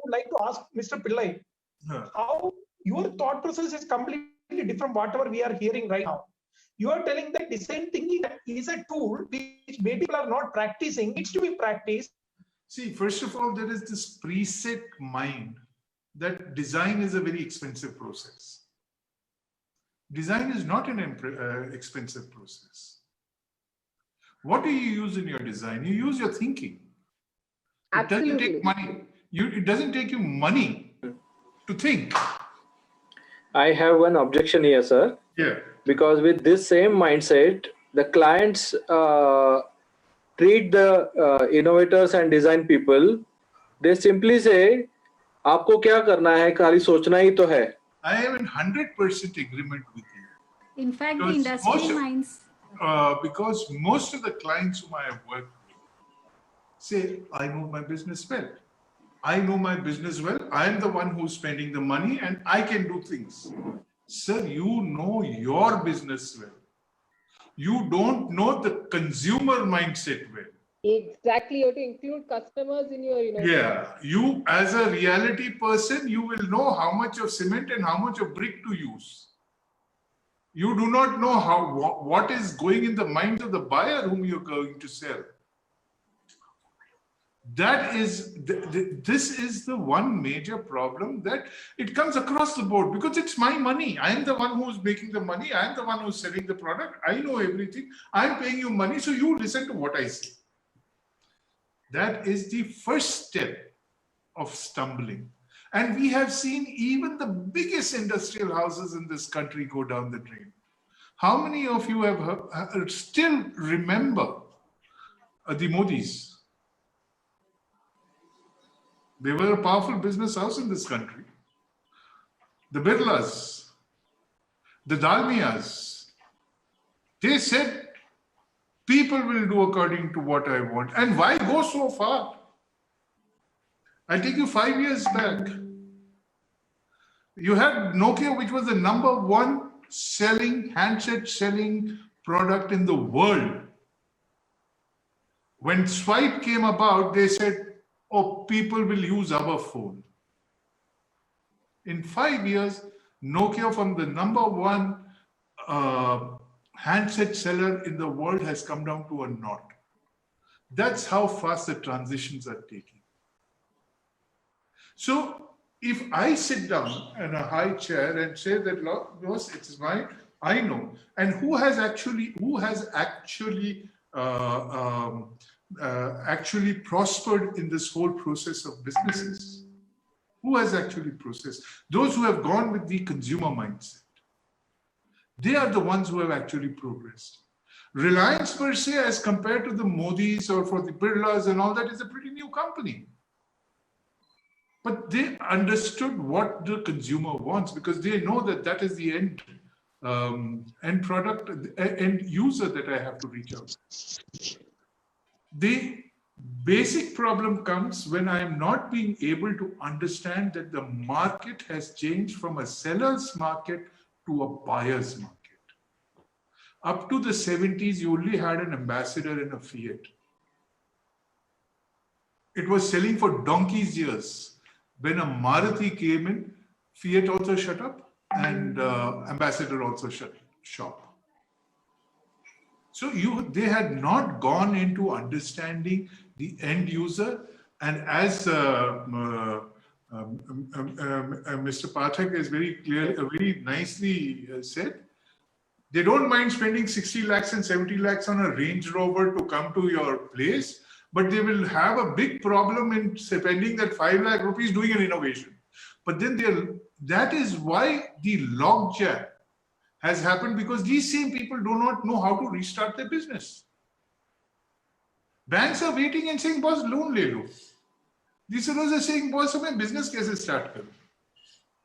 would like to ask Mr. Pillai, how your thought process is completely different whatever we are hearing right now. You are telling that design thinking is a tool which many people are not practicing, needs to be practiced. See, first of all, there is this preset mind that design is a very expensive process. Design is not an expensive process. What do you use in your design? You use your thinking. It doesn't take money. It doesn't take you money to think. I have one objection here, sir. Yeah. Because with this same mindset, the clients treat the innovators and design people. They simply say, "आपको क्या करना है? खाली सोचना ही तो है." I am in 100% agreement with you. In fact, the industry minds. Because most of the clients whom I have worked with say, I know my business well. I know my business well. I am the one who's spending the money and I can do things. Sir, you know your business well. You don't know the consumer mindset well. Exactly, you have to include customers in your, Yeah, you as a reality person, you will know how much of cement and how much of brick to use. You do not know what is going in the mind of the buyer whom you're going to sell. That is, this is the one major problem that it comes across the board because it's my money. I am the one who's making the money. I am the one who's selling the product. I know everything. I'm paying you money, so you listen to what I say. That is the first step of stumbling. And we have seen even the biggest industrial houses in this country go down the drain. How many of you have still remember the Modis? They were a powerful business house in this country. The Birlas, the Dalmias, they said, people will do according to what I want. And why go so far? I'll take you 5 years back. You had Nokia, which was the #1 handset selling product in the world. When Swipe came about, they said, oh, people will use our phone. In 5 years, Nokia from the #1 handset seller in the world has come down to a naught. That's how fast the transitions are taking. So if I sit down in a high chair and say that, boss, it's mine, I know. And who has actually prospered in this whole process of businesses? Who has actually processed? Those who have gone with the consumer mindset. They are the ones who have actually progressed. Reliance per se, as compared to the Modis or for the Birlas and all that, is a pretty new company. But they understood what the consumer wants because they know that that is the end product, end user that I have to reach out. The basic problem comes when I am not being able to understand that the market has changed from a seller's market to a buyer's market. Up to the 70s, you only had an ambassador in a Fiat. It was selling for donkey's years. When a Maruti came in, Fiat also shut up and ambassador also shut shop. So they had not gone into understanding the end user. And as Mr. Pathak has very nicely said, they don't mind spending 60 lakhs and 70 lakhs on a Range Rover to come to your place, but they will have a big problem in spending that 5 lakh rupees doing an innovation. But then that is why the logjam has happened, because these same people do not know how to restart their business. Banks are waiting and saying, boss, loan le lo. These fellows are saying, boss, hame business kaise start karo?